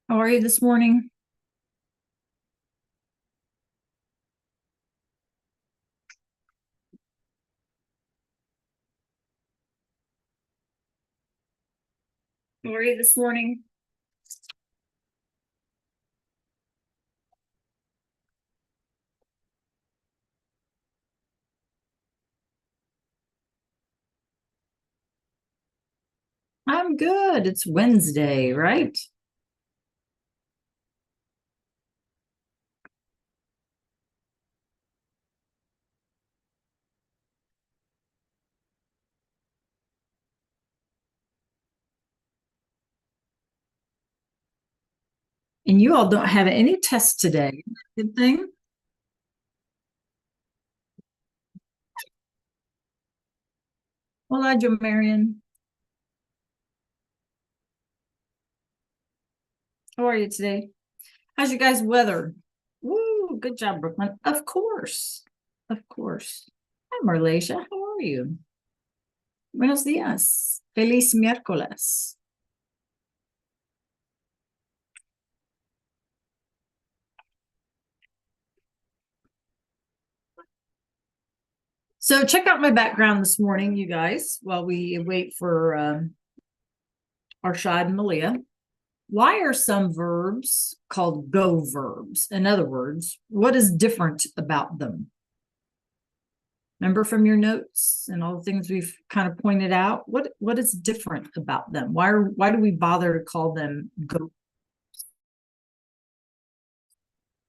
How are you this morning? How are you this morning? I'm good. It's Wednesday, right? And you all don't have any tests today. Good thing. Hola, Joe Marion. How are you today? How's your guys' weather? Woo, good job, Brooklyn. Of course. Of course. Hi, Marlasia. How are you? Buenos días. Feliz miércoles. So check out my background this morning, you guys, while we wait for Arshad and Malia. Why are some verbs called go verbs? In other words, what is different about them? Remember from your notes and all the things we've kind of pointed out, what is different about them? Why do we bother to call them go?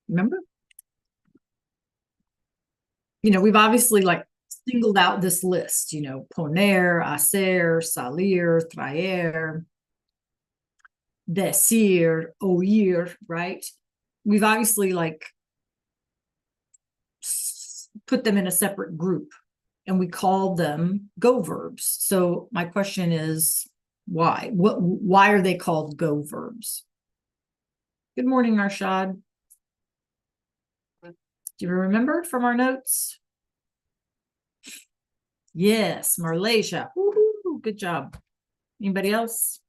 Remember? We've obviously like singled out this list, poner, hacer, salir, traer, decir, oír, right? We've obviously like put them in a separate group and we call them go verbs. So my question is, why are they called go verbs? Good morning, Arshad. Do you remember from our notes? Yes, Malaysia. Woo-hoo, good job. Anybody else?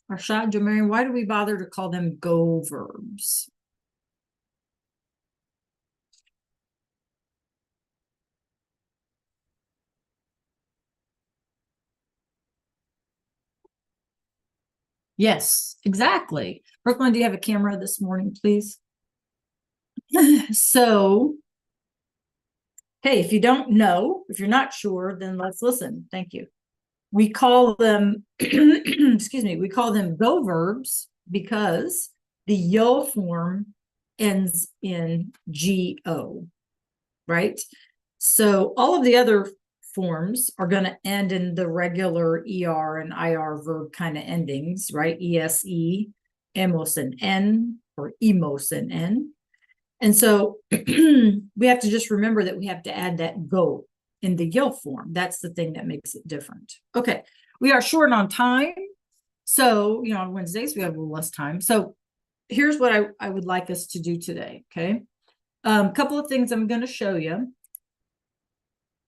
Arshad, Jamarian, why do we bother to call them go verbs? Yes, exactly. Brooklyn, do you have a camera this morning, please? So, hey, if you don't know, if you're not sure, then let's listen. Thank you. We call them, excuse me, we call them go verbs because the yo form ends in go, right? So all of the other forms are going to end in the regular er and ir verb kind of endings, right? ese, emos, and n, or emos and n. And so we have to just remember that we have to add that go in the yo form. That's the thing that makes it different. Okay, we are short on time. So, on Wednesdays, we have a little less time. So here's what I would like us to do today, okay? A couple of things I'm going to show you.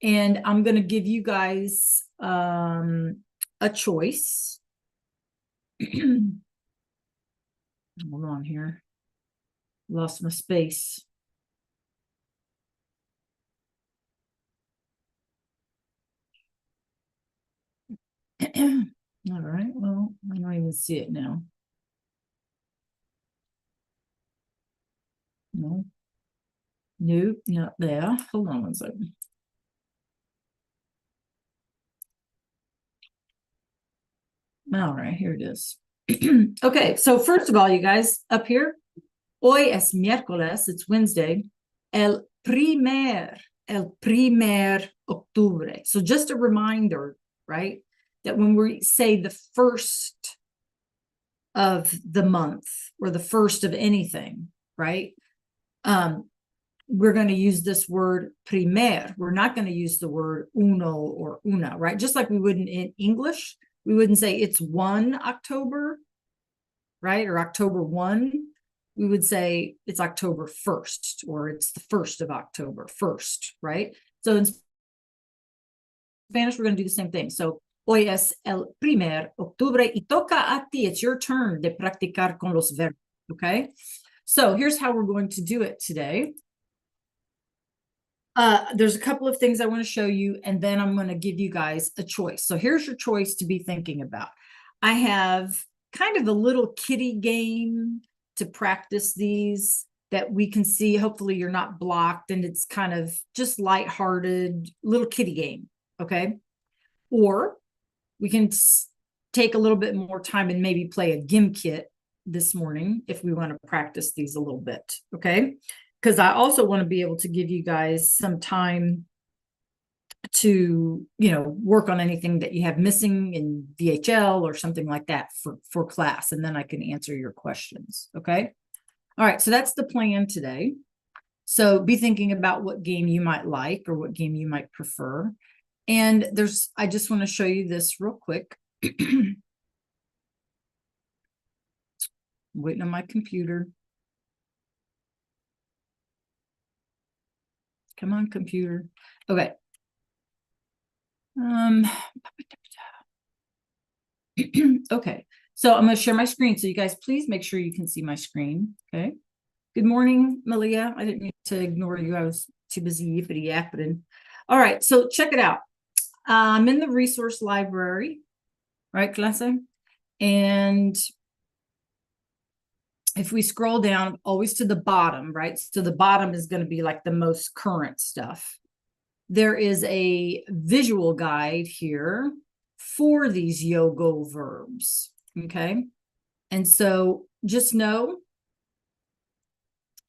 And I'm going to give you guys a choice. Hold on here. Lost my space. All right, well, I don't even see it now. No, nope, not there. Hold on one second. All right, here it is. Okay, so first of all, you guys, up here, hoy es miércoles, it's Wednesday, el primer octubre. So just a reminder, right, that when we say the first of the month or the first of anything, right, we're going to use this word primer. We're not going to use the word uno or una, right? Just like we wouldn't in English, we wouldn't say it's 1 October, right? Or October 1. We would say it's October 1st, or it's the 1st of October, 1st, right? So in Spanish, we're going to do the same thing. So Hoy es el 1 octubre y toca a ti. It's your turn de practicar con los verbos, okay? So here's how we're going to do it today. There's a couple of things I want to show you, and then I'm going to give you guys a choice. So here's your choice to be thinking about. I have kind of a little kitty game to practice these that we can see. Hopefully you're not blocked, and it's kind of just lighthearted little kitty game, okay? Or we can take a little bit more time and maybe play a gimkit this morning if we want to practice these a little bit, okay? Because I also want to be able to give you guys some time to, work on anything that you have missing in VHL or something like that for class, and then I can answer your questions, okay? All right, so that's the plan today. So be thinking about what game you might like or what game you might prefer. And I just want to show you this real quick. Waiting on my computer. Come on, computer. Okay. Okay. So I'm going to share my screen. So you guys, please make sure you can see my screen. Okay. Good morning, Malia. I didn't mean to ignore you. I was too busy yippity-yapping. All right. So check it out. I'm in the resource library, right, clase? And if we scroll down always to the bottom, right? So the bottom is going to be like the most current stuff. There is a visual guide here for these yogo verbs, okay? And so just know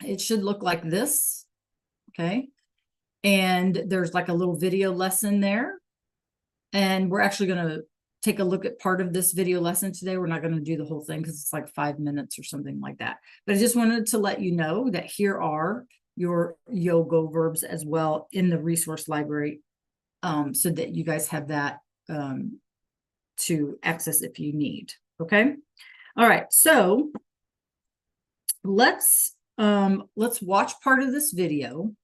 it should look like this, okay? And there's like a little video lesson there. And we're actually going to take a look at part of this video lesson today. We're not going to do the whole thing because it's like 5 minutes or something like that. But I just wanted to let you know that here are your yogo verbs as well in the resource library, so that you guys have that to access if you need. Okay. All right. So let's watch part of this video,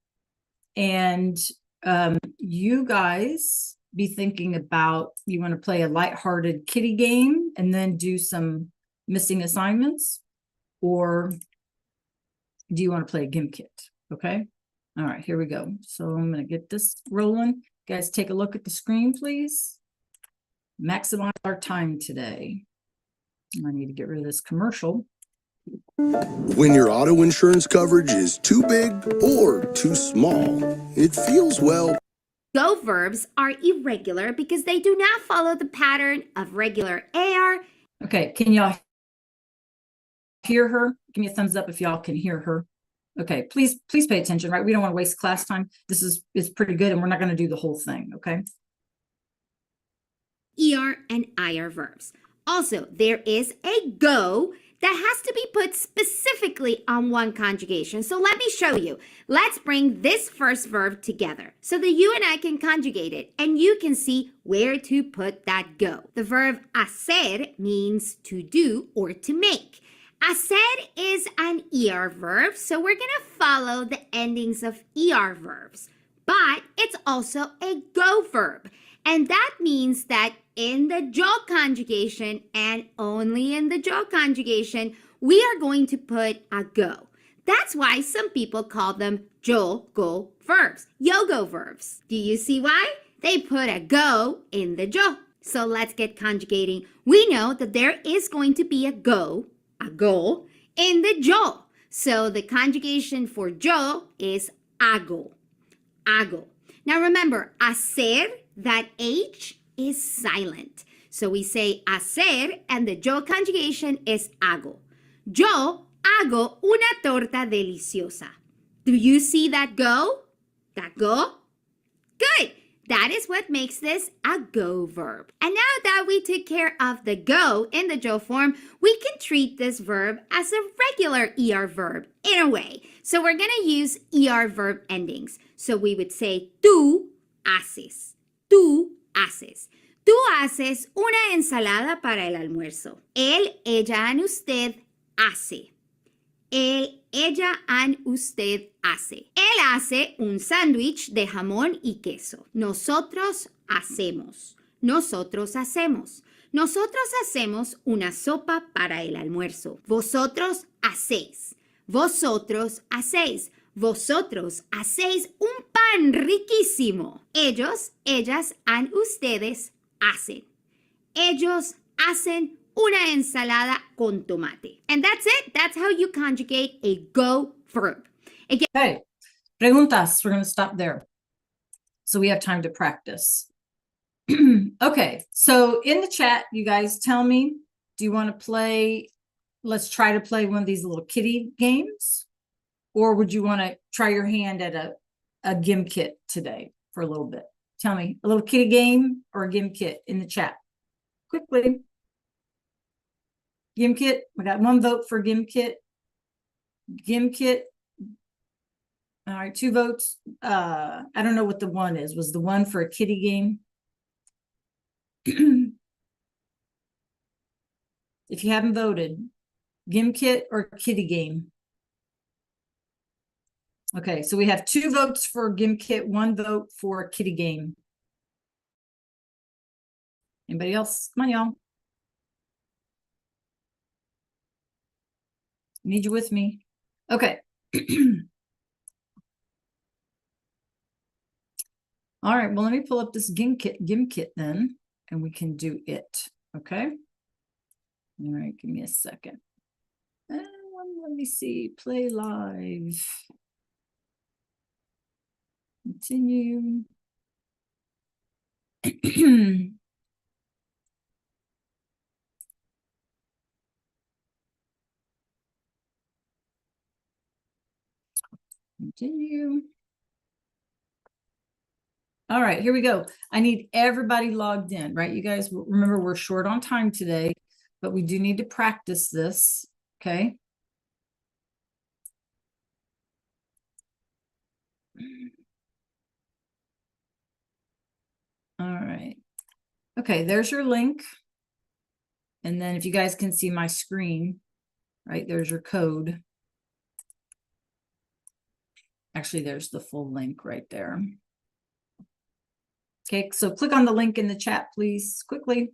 and you guys be thinking about, you want to play a lighthearted kitty game and then do some missing assignments, or do you want to play a gimkit? Okay. All right, here we go. So I'm going to get this rolling. Guys, take a look at the screen, please. Maximize our time today. I need to get rid of this commercial. When your auto insurance coverage is too big or too small, it feels, well... Go verbs are irregular because they do not follow the pattern of regular AR. Okay, can y'all hear her? Give me a thumbs up if y'all can hear her. Okay, please pay attention, right? We don't want to waste class time. This is pretty good, and we're not going to do the whole thing, okay? ER and IR verbs. Also, there is a go that has to be put specifically on one conjugation. So let me show you. Let's bring this first verb together so that you and I can conjugate it and you can see where to put that go. The verb hacer means to do or to make. Hacer is an ER verb, so we're going to follow the endings of ER verbs. But it's also a go verb. And that means that in the yo conjugation and only in the yo conjugation, we are going to put a go. That's why some people call them yo-go verbs, yogo verbs. Do you see why? They put a go in the yo. So let's get conjugating. We know that there is going to be a go in the yo. So the conjugation for yo is hago, hago. Now remember, hacer, that H is silent. So we say hacer and the yo conjugation is hago. Yo hago una torta deliciosa. Do you see that go? That go? Good. That is what makes this a go verb. And now that we took care of the go in the yo form, we can treat this verb as a regular ER verb in a way. So we're going to use ER verb endings. So we would say tú haces. Tú haces. Tú haces una ensalada para el almuerzo. Él, ella, and usted hace. Él, ella, and usted hace. Él hace un sándwich de jamón y queso. Nosotros hacemos. nosotros hacemos. Nosotros hacemos una sopa para el almuerzo. Vosotros hacéis. Vosotros hacéis. Vosotros hacéis un pan riquísimo. Ellos, ellas, ustedes hacen. Ellos hacen una ensalada con tomate. And that's it. That's how you conjugate a go verb. Again, Okay. Preguntas. We're going to stop there. So we have time to practice. Okay. So in the chat, you guys tell me, do you want to play? Let's try to play one of these little kitty games. Or would you want to try your hand at a gim kit today for a little bit? Tell me, a little kitty game or a gim kit in the chat. Quickly. Gim kit. We got one vote for gim kit. Gim kit. All right, 2 votes. I don't know what the one is. Was the one for a kitty game? If you haven't voted, gim kit or kitty game? Okay, so we have 2 votes for gim kit, 1 vote for kitty game. Anybody else? Come on, y'all. Need you with me. Okay. All right, well, let me pull up this gim kit then, and we can do it. Okay. All right, give me a second. And let me see. Play live. Continue. Continue. All right, here we go. I need everybody logged in, right? You guys remember we're short on time today, but we do need to practice this, okay? All right. Okay, there's your link. And then if you guys can see my screen, right, there's your code. Actually, there's the full link right there. Okay, so click on the link in the chat, please, quickly.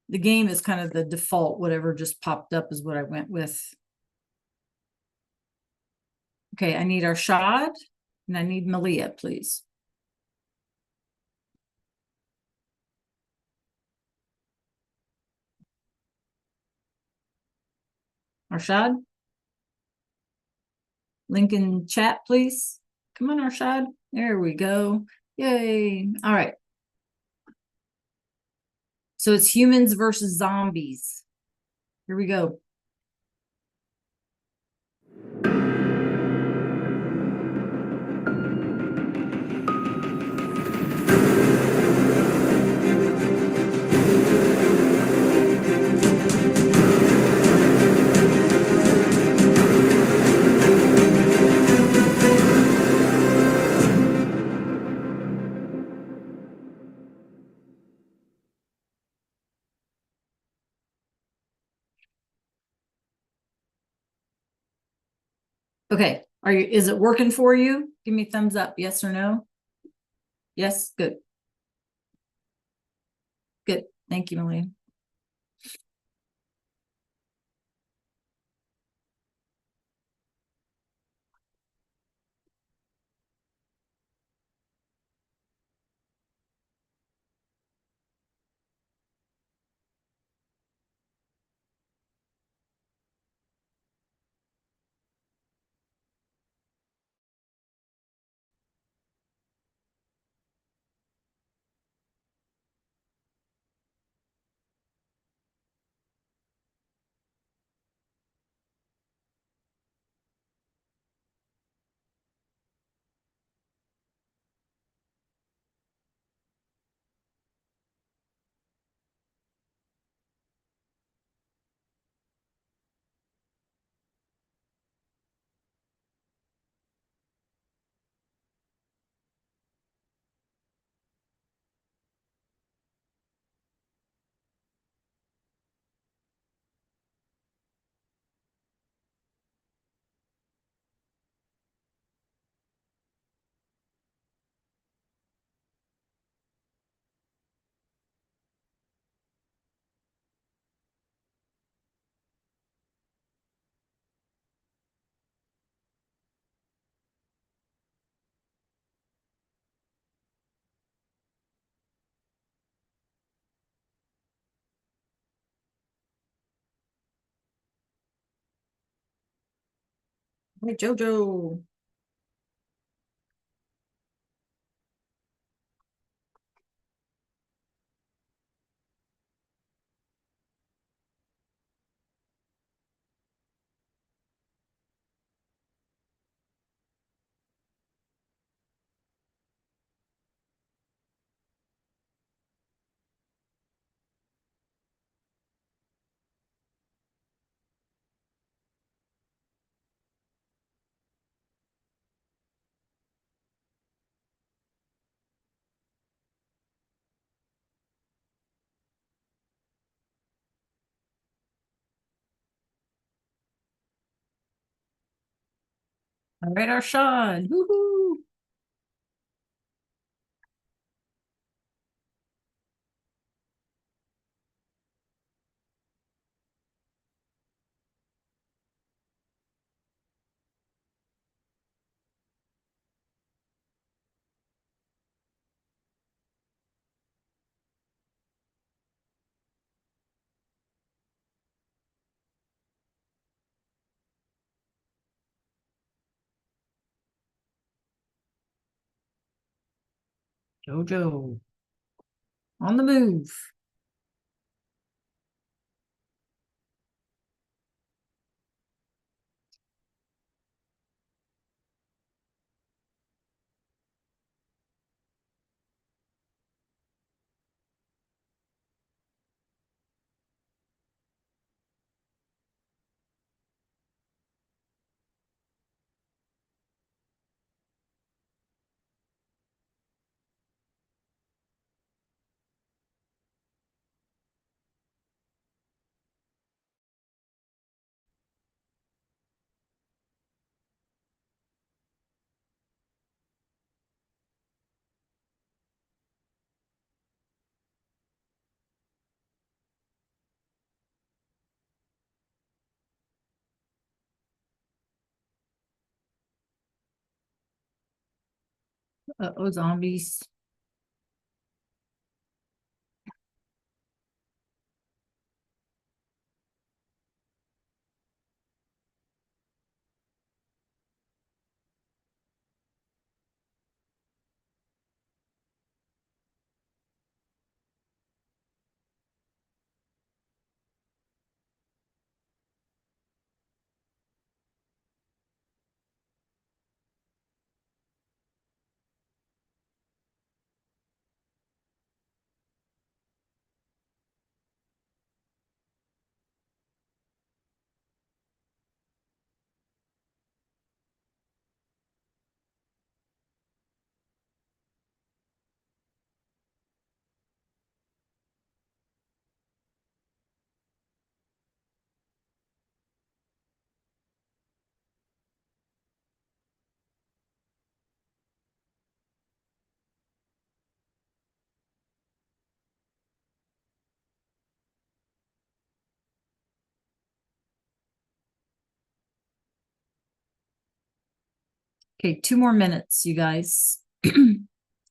The game is kind of the default, whatever just popped up is what I went with. Okay, I need Arshad and I need Malia, please. Arshad? Link in chat, please. Come on, Arshad. There we go. Yay. All right. So it's humans versus zombies. Here we go. Okay. Is it working for you? Give me a thumbs up. Yes or no? Yes. Good. Good. Thank you, Malia. Hey, Jojo. All right, our Sean. Woohoo. Jojo. On the move. Uh-oh, zombies. Okay, 2 more minutes, you guys.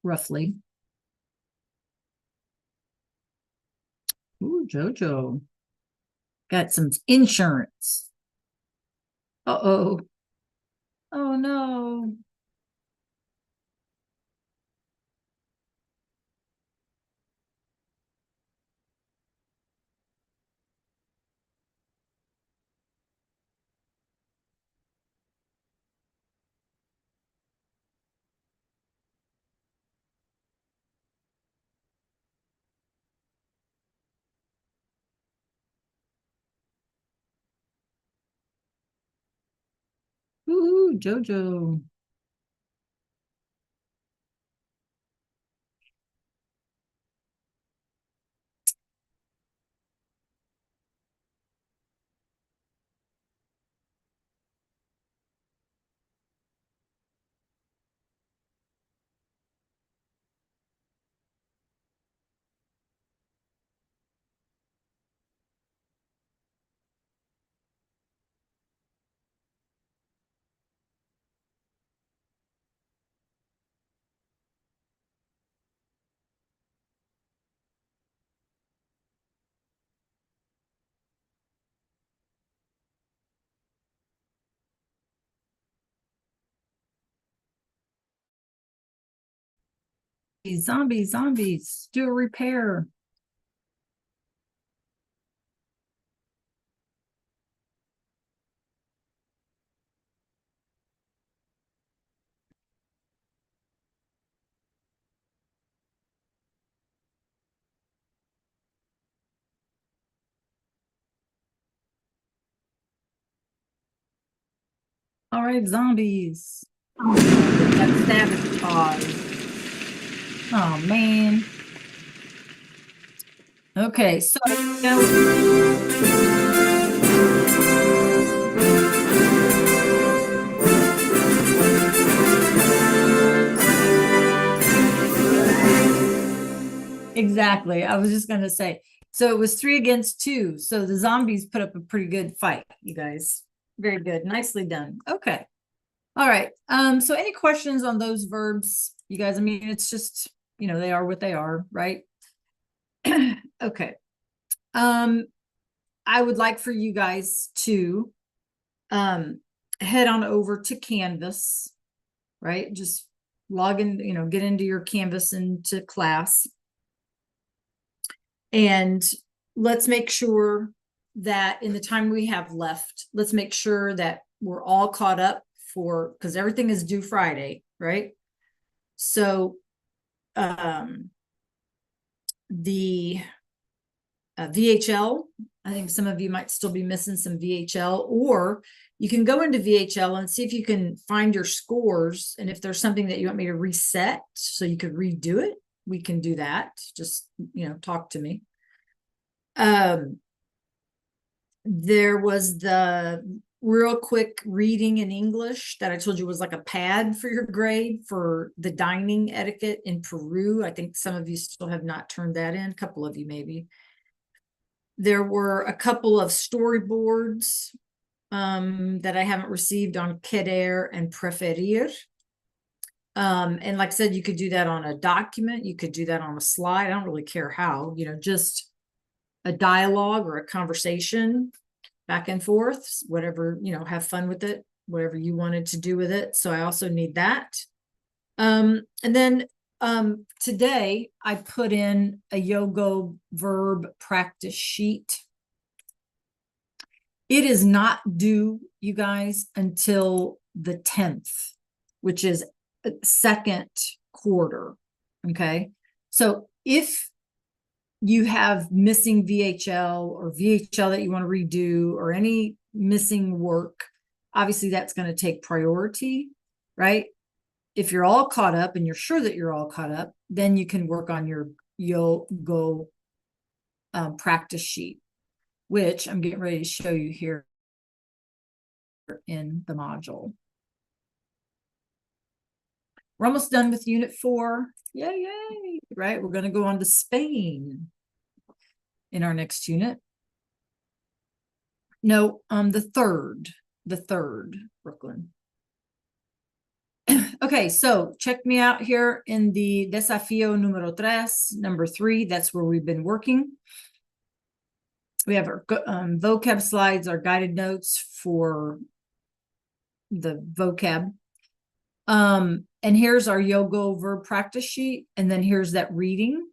Roughly. Ooh, Jojo. Got some insurance. Uh-oh. Oh no. Ooh, Jojo. zombies, do a repair. All right, zombies. That sabotage. Oh man. Okay, so exactly. I was just gonna say, so it was 3 against 2. So the zombies put up a pretty good fight, you guys. Very good. Nicely done. Okay. All right. So any questions on those verbs, you guys? I mean, it's just, they are what they are, right? Okay. I would like for you guys to head on over to Canvas, right? Just log in, get into your Canvas into class. And let's make sure that in the time we have left, let's make sure that we're all caught up because everything is due Friday, right? So the VHL, I think some of you might still be missing some VHL, or you can go into VHL and see if you can find your scores. And if there's something that you want me to reset so you could redo it, we can do that. Just, talk to me. There was the real quick reading in English that I told you was like a pad for your grade for the dining etiquette in Peru. I think some of you still have not turned that in, a couple of you maybe. There were a couple of storyboards that I haven't received on querer and preferir. And like I said, you could do that on a document. You could do that on a slide. I don't really care how, just a dialogue or a conversation back and forth, whatever, have fun with it, whatever you wanted to do with it. So I also need that. And then today I put in a yoga verb practice sheet. It is not due, you guys, until the 10th, which is second quarter. Okay. So if you have missing VHL or VHL that you want to redo or any missing work, obviously that's going to take priority, right? If you're all caught up and you're sure that you're all caught up, then you can work on your yoga practice sheet, which I'm getting ready to show you here in the module. We're almost done with unit 4. Yay, right? We're going to go on to Spain in our next unit. No, the third, Brooklyn. Okay, so check me out here in the desafío número 3, number 3. That's where we've been working. We have our vocab slides, our guided notes for the vocab. And here's our yoga verb practice sheet. And then here's that reading.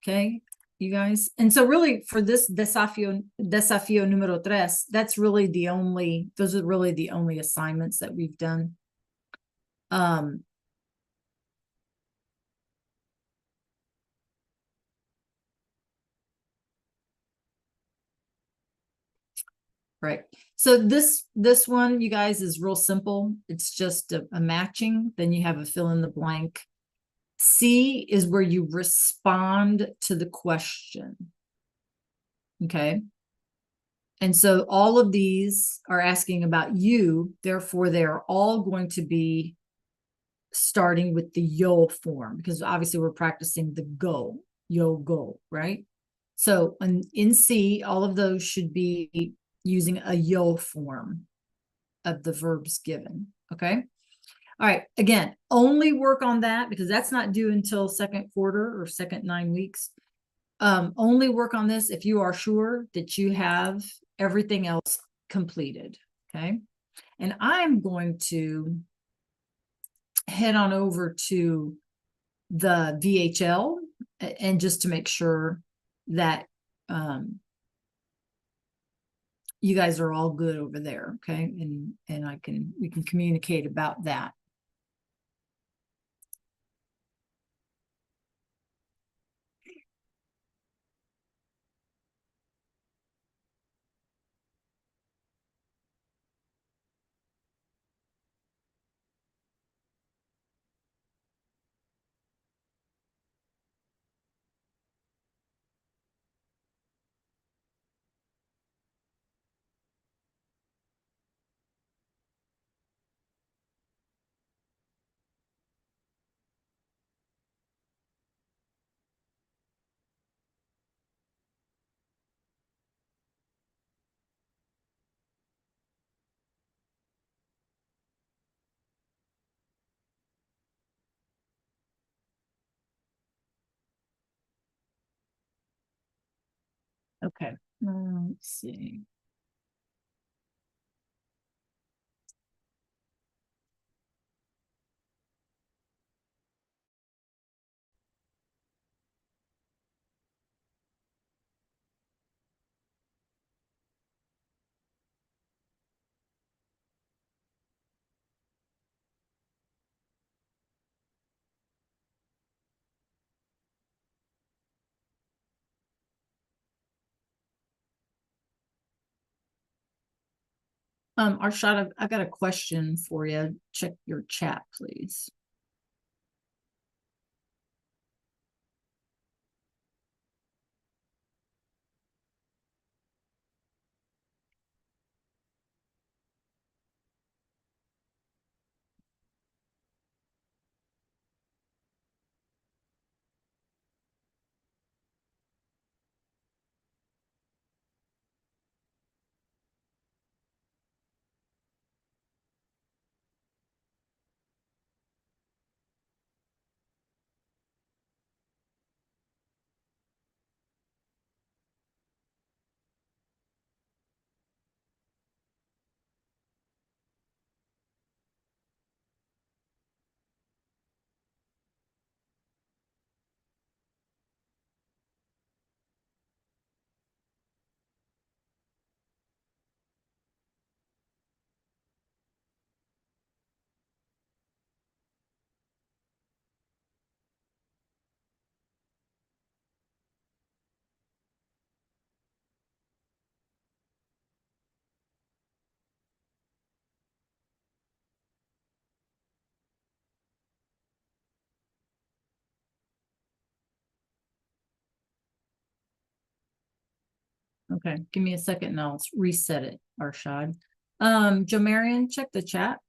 Okay, you guys. And so really for this desafío número 3, those are really the only assignments that we've done. Right. So this one, you guys, is real simple. It's just a matching. Then you have a fill in the blank. C is where you respond to the question. Okay. And so all of these are asking about you. Therefore, they are all going to be starting with the yo form, because obviously we're practicing the go, yo go, right? So in C, all of those should be using a yo form of the verbs given. Okay. All right. Again, only work on that because that's not due until second quarter or second 9 weeks. Only work on this if you are sure that you have everything else completed. Okay. And I'm going to head on over to the VHL and just to make sure that you guys are all good over there, okay? And we can communicate about that. Okay, let's see. Arshad, I've got a question for you. Check your chat, please. Okay, give me a second and I'll reset it, Arshad. Jamarian, check the chat.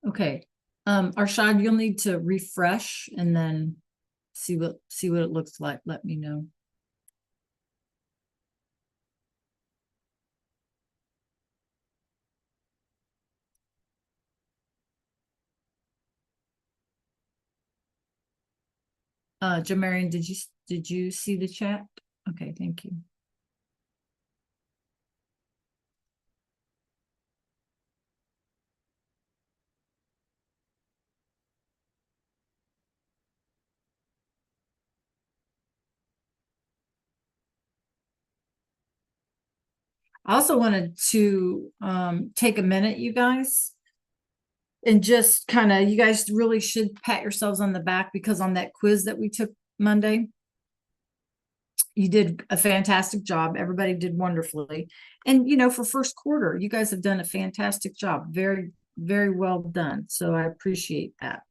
Okay, Arshad, you'll need to refresh and then see what it looks like. Let me know. Jamarian, did you see the chat? Okay, thank you. I also wanted to take a minute, you guys, and just kind of, you guys really should pat yourselves on the back because on that quiz that we took Monday, you did a fantastic job. Everybody did wonderfully. And, you know, for first quarter, you guys have done a fantastic job. Very, very well done. So I appreciate that.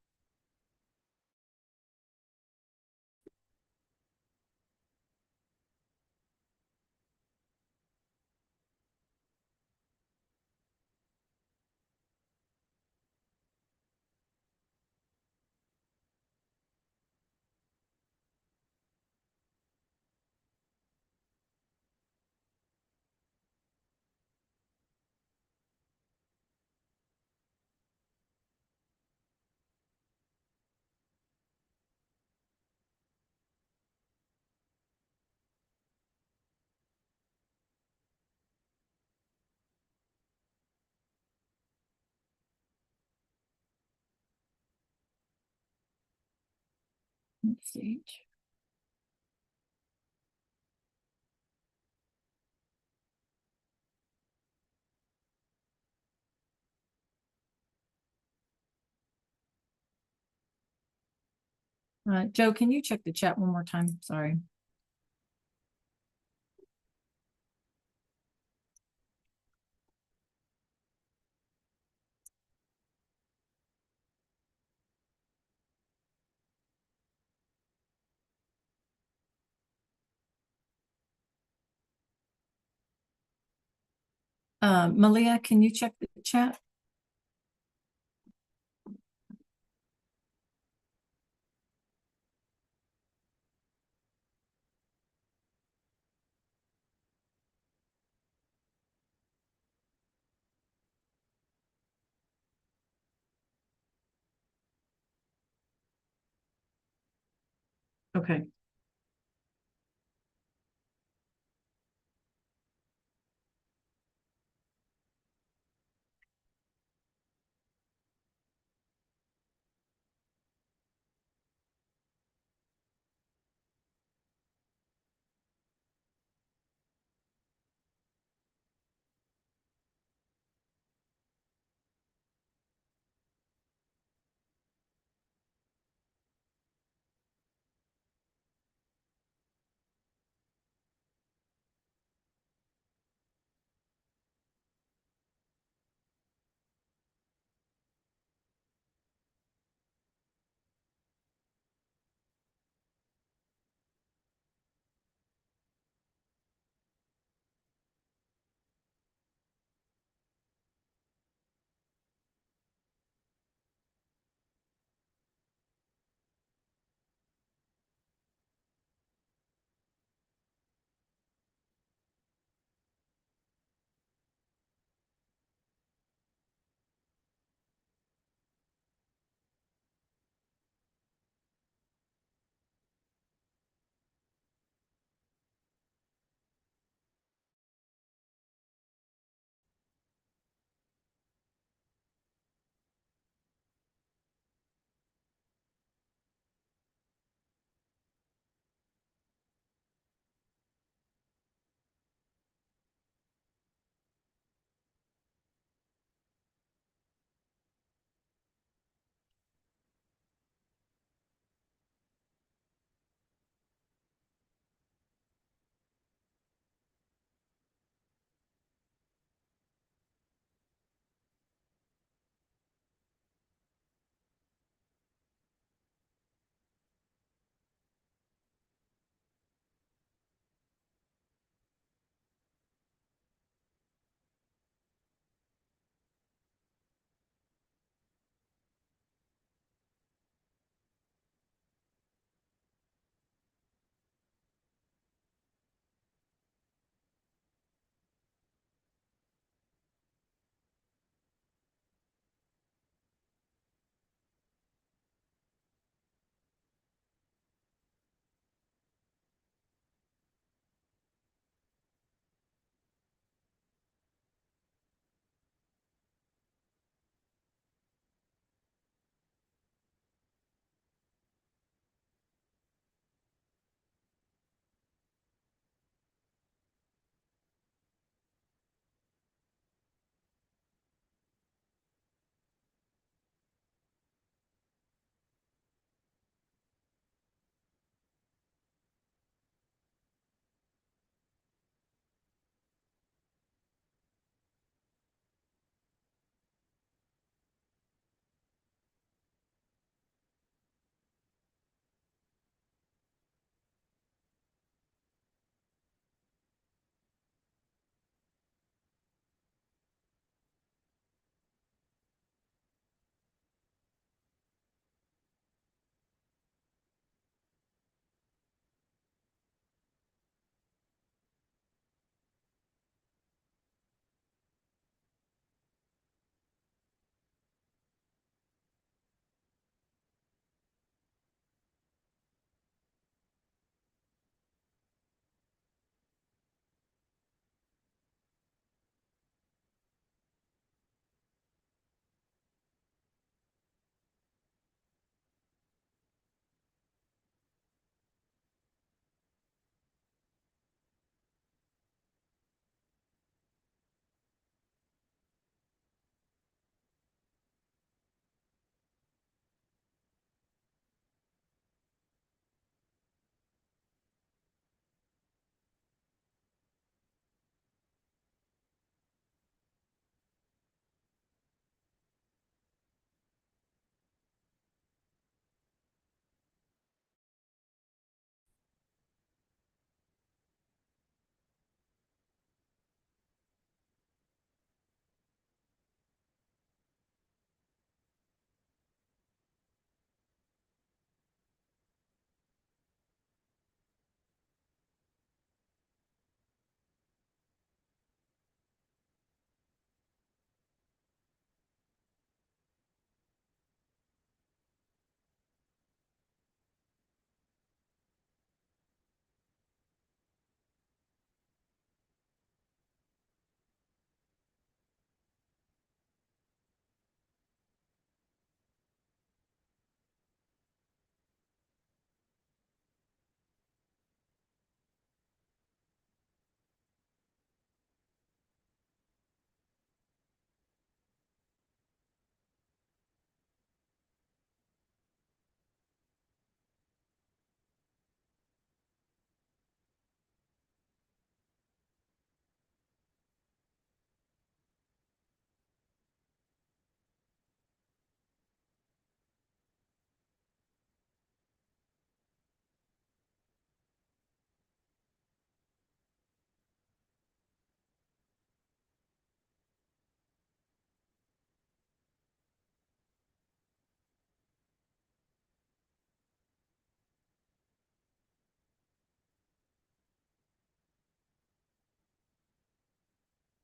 Let's see. Joe, can you check the chat one more time? Sorry. Malia, can you check the chat? Okay.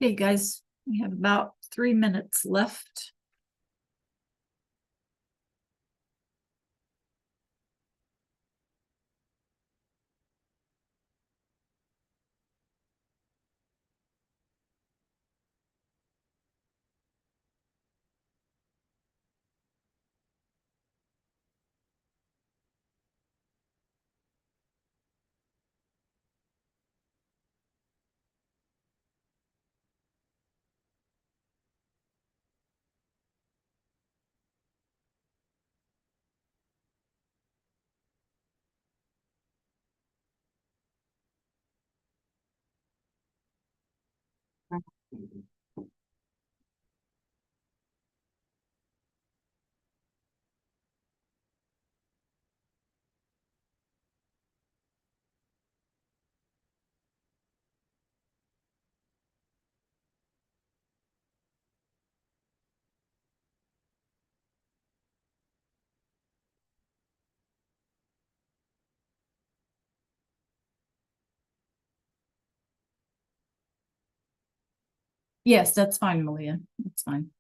Okay, guys, we have about 3 minutes left. Yes, that's fine, Malia. That's fine.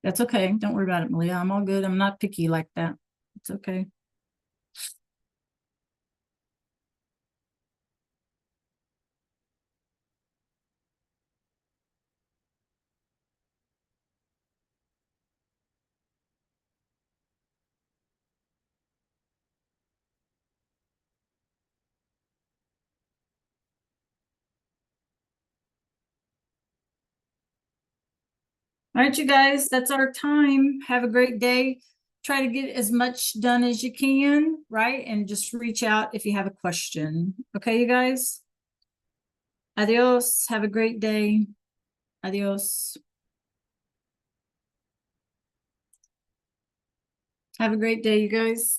That's okay. Don't worry about it, Malia. I'm all good. I'm not picky like that. It's okay. All right, you guys, that's our time. Have a great day. Try to get as much done as you can, right? And just reach out if you have a question. Okay, you guys? Adios. Have a great day. Adios. Have a great day, you guys.